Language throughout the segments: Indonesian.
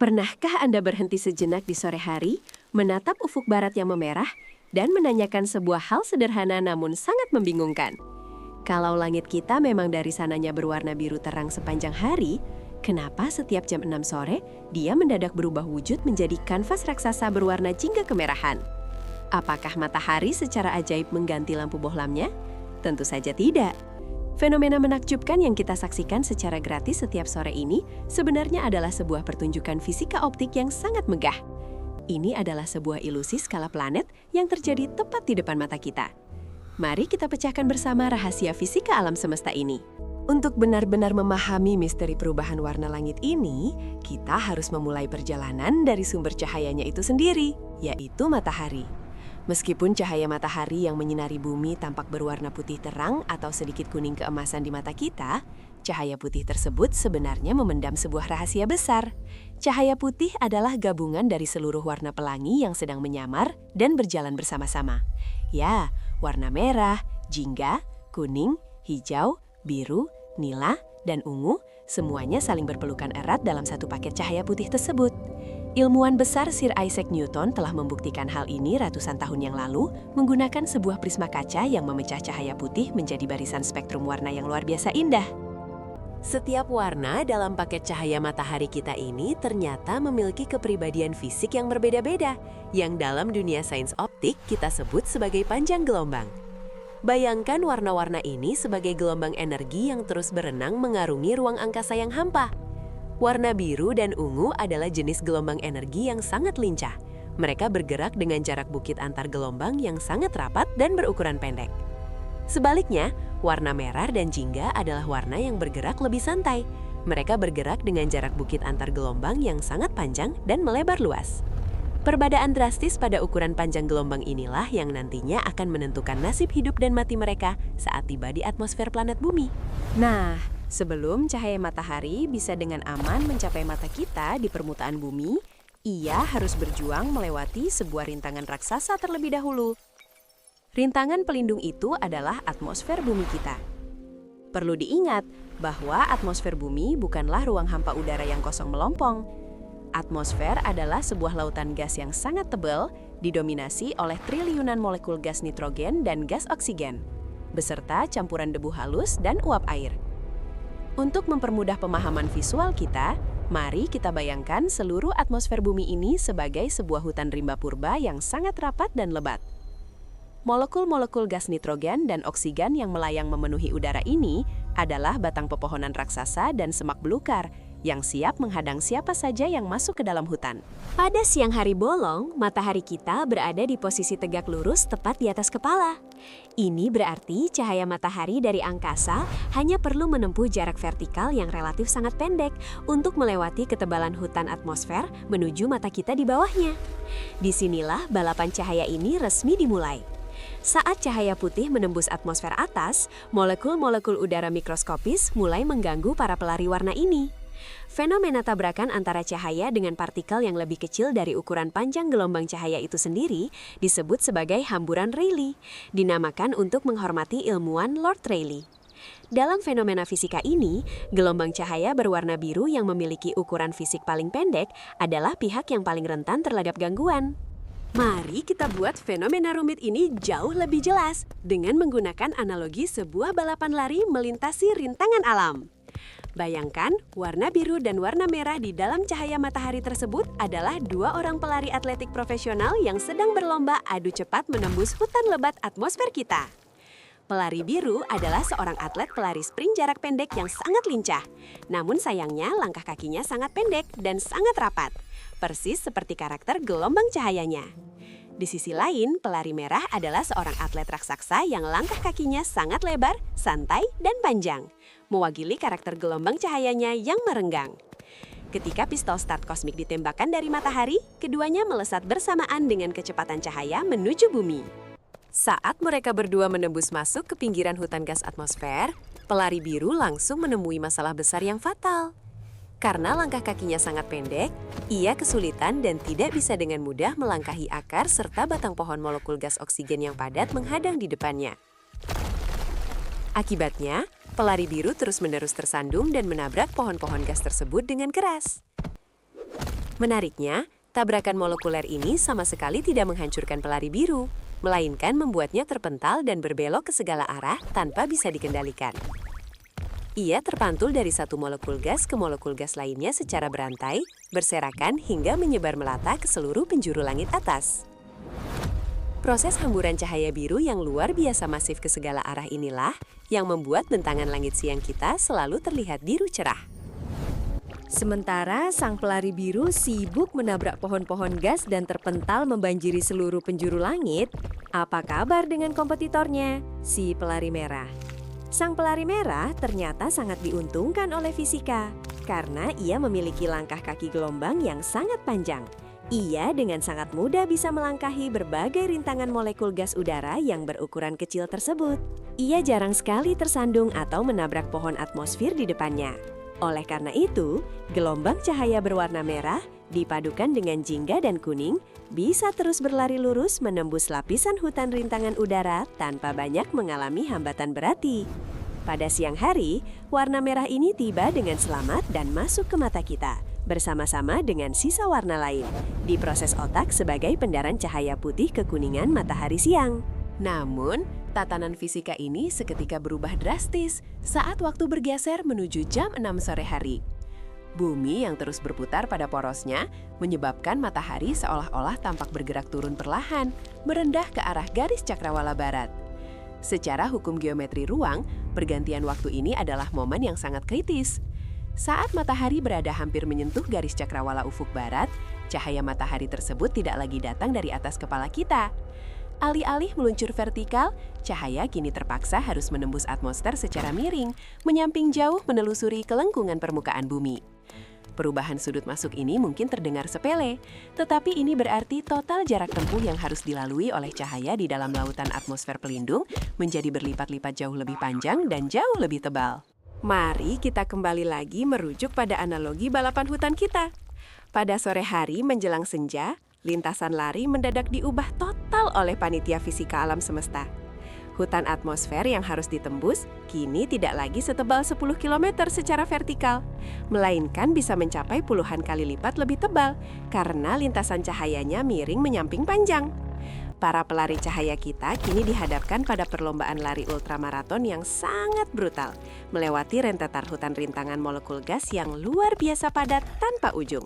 Pernahkah Anda berhenti sejenak di sore hari, menatap ufuk barat yang memerah, dan menanyakan sebuah hal sederhana namun sangat membingungkan? Kalau langit kita memang dari sananya berwarna biru terang sepanjang hari, kenapa setiap jam 6 sore dia mendadak berubah wujud menjadi kanvas raksasa berwarna jingga kemerahan? Apakah matahari secara ajaib mengganti lampu bohlamnya? Tentu saja tidak. Fenomena menakjubkan yang kita saksikan secara gratis setiap sore ini sebenarnya adalah sebuah pertunjukan fisika optik yang sangat megah. Ini adalah sebuah ilusi skala planet yang terjadi tepat di depan mata kita. Mari kita pecahkan bersama rahasia fisika alam semesta ini. Untuk benar-benar memahami misteri perubahan warna langit ini, kita harus memulai perjalanan dari sumber cahayanya itu sendiri, yaitu matahari. Meskipun cahaya matahari yang menyinari bumi tampak berwarna putih terang atau sedikit kuning keemasan di mata kita, cahaya putih tersebut sebenarnya memendam sebuah rahasia besar. Cahaya putih adalah gabungan dari seluruh warna pelangi yang sedang menyamar dan berjalan bersama-sama. Ya, warna merah, jingga, kuning, hijau, biru, nila, dan ungu, semuanya saling berpelukan erat dalam satu paket cahaya putih tersebut. Ilmuwan besar Sir Isaac Newton telah membuktikan hal ini ratusan tahun yang lalu menggunakan sebuah prisma kaca yang memecah cahaya putih menjadi barisan spektrum warna yang luar biasa indah. Setiap warna dalam paket cahaya matahari kita ini ternyata memiliki kepribadian fisik yang berbeda-beda, yang dalam dunia sains optik kita sebut sebagai panjang gelombang. Bayangkan warna-warna ini sebagai gelombang energi yang terus berenang mengarungi ruang angkasa yang hampa. Warna biru dan ungu adalah jenis gelombang energi yang sangat lincah. Mereka bergerak dengan jarak bukit antar gelombang yang sangat rapat dan berukuran pendek. Sebaliknya, warna merah dan jingga adalah warna yang bergerak lebih santai. Mereka bergerak dengan jarak bukit antar gelombang yang sangat panjang dan melebar luas. Perbedaan drastis pada ukuran panjang gelombang inilah yang nantinya akan menentukan nasib hidup dan mati mereka saat tiba di atmosfer planet bumi. Nah, sebelum cahaya matahari bisa dengan aman mencapai mata kita di permukaan bumi, ia harus berjuang melewati sebuah rintangan raksasa terlebih dahulu. Rintangan pelindung itu adalah atmosfer bumi kita. Perlu diingat bahwa atmosfer bumi bukanlah ruang hampa udara yang kosong melompong. Atmosfer adalah sebuah lautan gas yang sangat tebal, didominasi oleh triliunan molekul gas nitrogen dan gas oksigen, beserta campuran debu halus dan uap air. Untuk mempermudah pemahaman visual kita, mari kita bayangkan seluruh atmosfer bumi ini sebagai sebuah hutan rimba purba yang sangat rapat dan lebat. Molekul-molekul gas nitrogen dan oksigen yang melayang memenuhi udara ini adalah batang pepohonan raksasa dan semak belukar yang siap menghadang siapa saja yang masuk ke dalam hutan. Pada siang hari bolong, matahari kita berada di posisi tegak lurus tepat di atas kepala. Ini berarti cahaya matahari dari angkasa hanya perlu menempuh jarak vertikal yang relatif sangat pendek untuk melewati ketebalan hutan atmosfer menuju mata kita di bawahnya. Disinilah balapan cahaya ini resmi dimulai. Saat cahaya putih menembus atmosfer atas, molekul-molekul udara mikroskopis mulai mengganggu para pelari warna ini. Fenomena tabrakan antara cahaya dengan partikel yang lebih kecil dari ukuran panjang gelombang cahaya itu sendiri disebut sebagai hamburan Rayleigh, dinamakan untuk menghormati ilmuwan Lord Rayleigh. Dalam fenomena fisika ini, gelombang cahaya berwarna biru yang memiliki ukuran fisik paling pendek adalah pihak yang paling rentan terhadap gangguan. Mari kita buat fenomena rumit ini jauh lebih jelas dengan menggunakan analogi sebuah balapan lari melintasi rintangan alam. Bayangkan, warna biru dan warna merah di dalam cahaya matahari tersebut adalah dua orang pelari atletik profesional yang sedang berlomba adu cepat menembus hutan lebat atmosfer kita. Pelari biru adalah seorang atlet pelari sprint jarak pendek yang sangat lincah. Namun sayangnya langkah kakinya sangat pendek dan sangat rapat, persis seperti karakter gelombang cahayanya. Di sisi lain, pelari merah adalah seorang atlet raksasa yang langkah kakinya sangat lebar, santai, dan panjang, mewakili karakter gelombang cahayanya yang merenggang. Ketika pistol start kosmik ditembakkan dari matahari, keduanya melesat bersamaan dengan kecepatan cahaya menuju bumi. Saat mereka berdua menembus masuk ke pinggiran hutan gas atmosfer, pelari biru langsung menemui masalah besar yang fatal. Karena langkah kakinya sangat pendek, ia kesulitan dan tidak bisa dengan mudah melangkahi akar serta batang pohon molekul gas oksigen yang padat menghadang di depannya. Akibatnya, pelari biru terus-menerus tersandung dan menabrak pohon-pohon gas tersebut dengan keras. Menariknya, tabrakan molekuler ini sama sekali tidak menghancurkan pelari biru, melainkan membuatnya terpental dan berbelok ke segala arah tanpa bisa dikendalikan. Ia terpantul dari satu molekul gas ke molekul gas lainnya secara berantai, berserakan hingga menyebar melata ke seluruh penjuru langit atas. Proses hamburan cahaya biru yang luar biasa masif ke segala arah inilah yang membuat bentangan langit siang kita selalu terlihat biru cerah. Sementara sang pelari biru sibuk menabrak pohon-pohon gas dan terpental membanjiri seluruh penjuru langit, apa kabar dengan kompetitornya, si pelari merah? Sang pelari merah ternyata sangat diuntungkan oleh fisika, karena ia memiliki langkah kaki gelombang yang sangat panjang. Ia dengan sangat mudah bisa melangkahi berbagai rintangan molekul gas udara yang berukuran kecil tersebut. Ia jarang sekali tersandung atau menabrak pohon atmosfer di depannya. Oleh karena itu, gelombang cahaya berwarna merah dipadukan dengan jingga dan kuning bisa terus berlari lurus menembus lapisan hutan rintangan udara tanpa banyak mengalami hambatan berarti. Pada siang hari, warna merah ini tiba dengan selamat dan masuk ke mata kita, bersama-sama dengan sisa warna lain, diproses otak sebagai pendaran cahaya putih kekuningan matahari siang. Namun, tatanan fisika ini seketika berubah drastis saat waktu bergeser menuju jam 6 sore hari. Bumi yang terus berputar pada porosnya menyebabkan matahari seolah-olah tampak bergerak turun perlahan, merendah ke arah garis cakrawala barat. Secara hukum geometri ruang, pergantian waktu ini adalah momen yang sangat kritis. Saat matahari berada hampir menyentuh garis cakrawala ufuk barat, cahaya matahari tersebut tidak lagi datang dari atas kepala kita. Alih-alih meluncur vertikal, cahaya kini terpaksa harus menembus atmosfer secara miring, menyamping jauh menelusuri kelengkungan permukaan bumi. Perubahan sudut masuk ini mungkin terdengar sepele, tetapi ini berarti total jarak tempuh yang harus dilalui oleh cahaya di dalam lautan atmosfer pelindung menjadi berlipat-lipat jauh lebih panjang dan jauh lebih tebal. Mari kita kembali lagi merujuk pada analogi balapan hutan kita. Pada sore hari menjelang senja, lintasan lari mendadak diubah total oleh panitia fisika alam semesta. Hutan atmosfer yang harus ditembus kini tidak lagi setebal 10 km secara vertikal, melainkan bisa mencapai puluhan kali lipat lebih tebal karena lintasan cahayanya miring menyamping panjang. Para pelari cahaya kita kini dihadapkan pada perlombaan lari ultramaraton yang sangat brutal, melewati rentetan hutan rintangan molekul gas yang luar biasa padat tanpa ujung.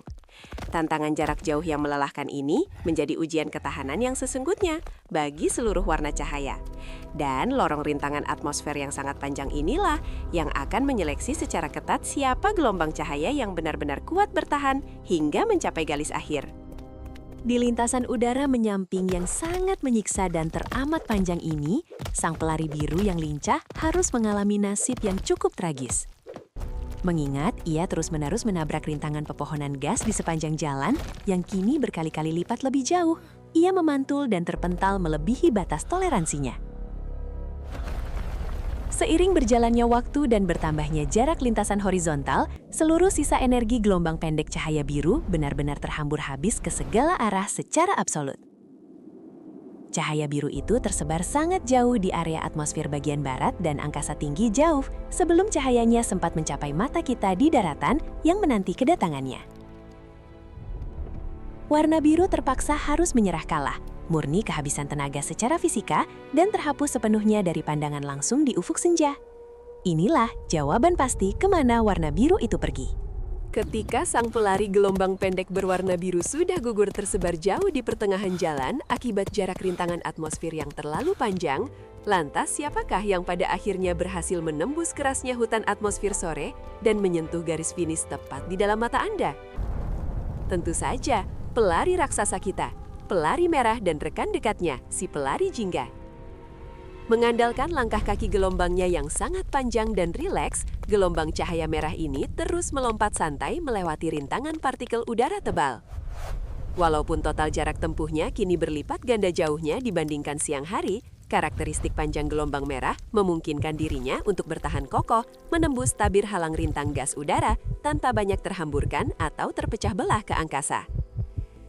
Tantangan jarak jauh yang melelahkan ini menjadi ujian ketahanan yang sesungguhnya bagi seluruh warna cahaya. Dan lorong rintangan atmosfer yang sangat panjang inilah yang akan menyeleksi secara ketat siapa gelombang cahaya yang benar-benar kuat bertahan hingga mencapai garis akhir. Di lintasan udara menyamping yang sangat menyiksa dan teramat panjang ini, sang pelari biru yang lincah harus mengalami nasib yang cukup tragis. Mengingat ia terus-menerus menabrak rintangan pepohonan gas di sepanjang jalan yang kini berkali-kali lipat lebih jauh, ia memantul dan terpental melebihi batas toleransinya. Seiring berjalannya waktu dan bertambahnya jarak lintasan horizontal, seluruh sisa energi gelombang pendek cahaya biru benar-benar terhambur habis ke segala arah secara absolut. Cahaya biru itu tersebar sangat jauh di area atmosfer bagian barat dan angkasa tinggi jauh sebelum cahayanya sempat mencapai mata kita di daratan yang menanti kedatangannya. Warna biru terpaksa harus menyerah kalah, murni kehabisan tenaga secara fisika dan terhapus sepenuhnya dari pandangan langsung di ufuk senja. Inilah jawaban pasti kemana warna biru itu pergi. Ketika sang pelari gelombang pendek berwarna biru sudah gugur tersebar jauh di pertengahan jalan akibat jarak rintangan atmosfer yang terlalu panjang, lantas siapakah yang pada akhirnya berhasil menembus kerasnya hutan atmosfer sore dan menyentuh garis finish tepat di dalam mata Anda? Tentu saja, pelari raksasa kita, pelari merah dan rekan dekatnya, si pelari jingga. Mengandalkan langkah kaki gelombangnya yang sangat panjang dan rileks, gelombang cahaya merah ini terus melompat santai melewati rintangan partikel udara tebal. Walaupun total jarak tempuhnya kini berlipat ganda jauhnya dibandingkan siang hari, karakteristik panjang gelombang merah memungkinkan dirinya untuk bertahan kokoh menembus tabir halang rintang gas udara tanpa banyak terhamburkan atau terpecah belah ke angkasa.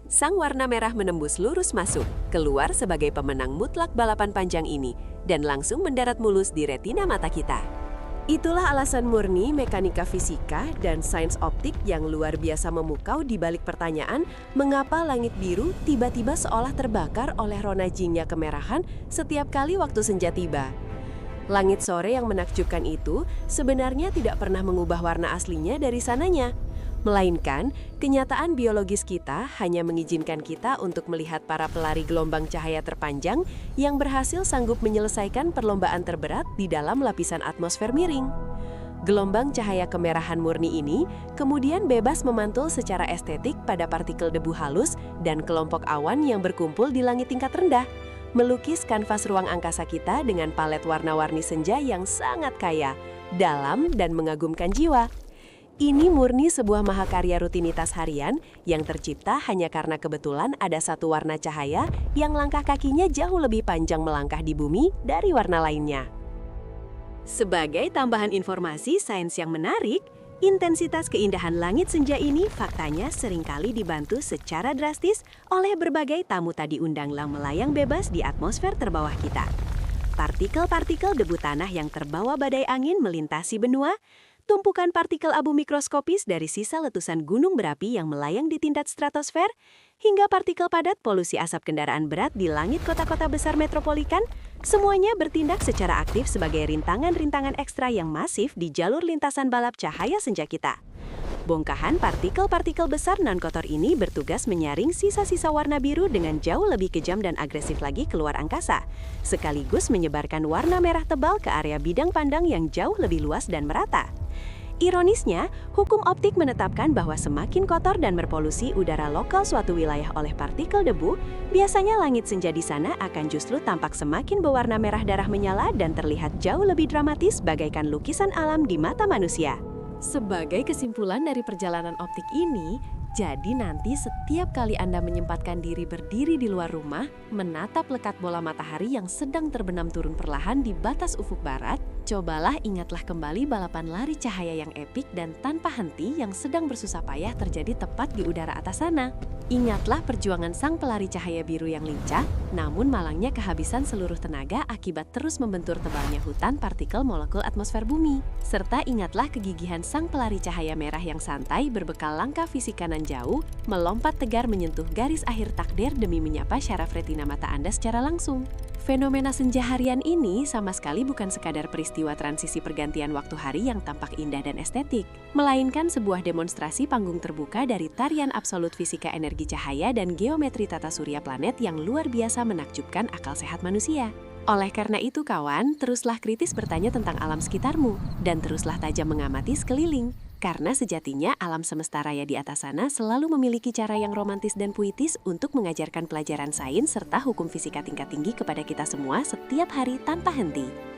Sang warna merah menembus lurus masuk, keluar sebagai pemenang mutlak balapan panjang ini, dan langsung mendarat mulus di retina mata kita. Itulah alasan murni mekanika fisika dan sains optik yang luar biasa memukau di balik pertanyaan mengapa langit biru tiba-tiba seolah terbakar oleh rona jingnya kemerahan setiap kali waktu senja tiba. Langit sore yang menakjubkan itu sebenarnya tidak pernah mengubah warna aslinya dari sananya. Melainkan, kenyataan biologis kita hanya mengizinkan kita untuk melihat para pelari gelombang cahaya terpanjang yang berhasil sanggup menyelesaikan perlombaan terberat di dalam lapisan atmosfer miring. Gelombang cahaya kemerahan murni ini kemudian bebas memantul secara estetik pada partikel debu halus dan kelompok awan yang berkumpul di langit tingkat rendah, melukis kanvas ruang angkasa kita dengan palet warna-warni senja yang sangat kaya, dalam, dan mengagumkan jiwa. Ini murni sebuah mahakarya rutinitas harian yang tercipta hanya karena kebetulan ada satu warna cahaya yang langkah kakinya jauh lebih panjang melangkah di bumi dari warna lainnya. Sebagai tambahan informasi sains yang menarik, intensitas keindahan langit senja ini faktanya seringkali dibantu secara drastis oleh berbagai tamu tadi undang melayang bebas di atmosfer terbawah kita. Partikel-partikel debu tanah yang terbawa badai angin melintasi benua, tumpukan partikel abu mikroskopis dari sisa letusan gunung berapi yang melayang di tingkat stratosfer, hingga partikel padat polusi asap kendaraan berat di langit kota-kota besar metropolitan, semuanya bertindak secara aktif sebagai rintangan-rintangan ekstra yang masif di jalur lintasan balap cahaya senja kita. Bongkahan partikel-partikel besar non-kotor ini bertugas menyaring sisa-sisa warna biru dengan jauh lebih kejam dan agresif lagi keluar angkasa, sekaligus menyebarkan warna merah tebal ke area bidang pandang yang jauh lebih luas dan merata. Ironisnya, hukum optik menetapkan bahwa semakin kotor dan berpolusi udara lokal suatu wilayah oleh partikel debu, biasanya langit senja di sana akan justru tampak semakin berwarna merah darah menyala dan terlihat jauh lebih dramatis bagaikan lukisan alam di mata manusia. Sebagai kesimpulan dari perjalanan optik ini, jadi nanti setiap kali Anda menyempatkan diri berdiri di luar rumah, menatap lekat bola matahari yang sedang terbenam turun perlahan di batas ufuk barat, cobalah ingatlah kembali balapan lari cahaya yang epik dan tanpa henti yang sedang bersusah payah terjadi tepat di udara atas sana. Ingatlah perjuangan sang pelari cahaya biru yang lincah, namun malangnya kehabisan seluruh tenaga akibat terus membentur tebalnya hutan partikel molekul atmosfer bumi. Serta ingatlah kegigihan sang pelari cahaya merah yang santai berbekal langkah fisik kanan jauh, melompat tegar menyentuh garis akhir takdir demi menyapa syaraf retina mata Anda secara langsung. Fenomena senja harian ini sama sekali bukan sekadar peristiwa transisi pergantian waktu hari yang tampak indah dan estetik, melainkan sebuah demonstrasi panggung terbuka dari tarian absolut fisika energi cahaya dan geometri tata surya planet yang luar biasa menakjubkan akal sehat manusia. Oleh karena itu kawan, teruslah kritis bertanya tentang alam sekitarmu, dan teruslah tajam mengamati sekeliling. Karena sejatinya alam semesta raya di atas sana selalu memiliki cara yang romantis dan puitis untuk mengajarkan pelajaran sains serta hukum fisika tingkat tinggi kepada kita semua setiap hari tanpa henti.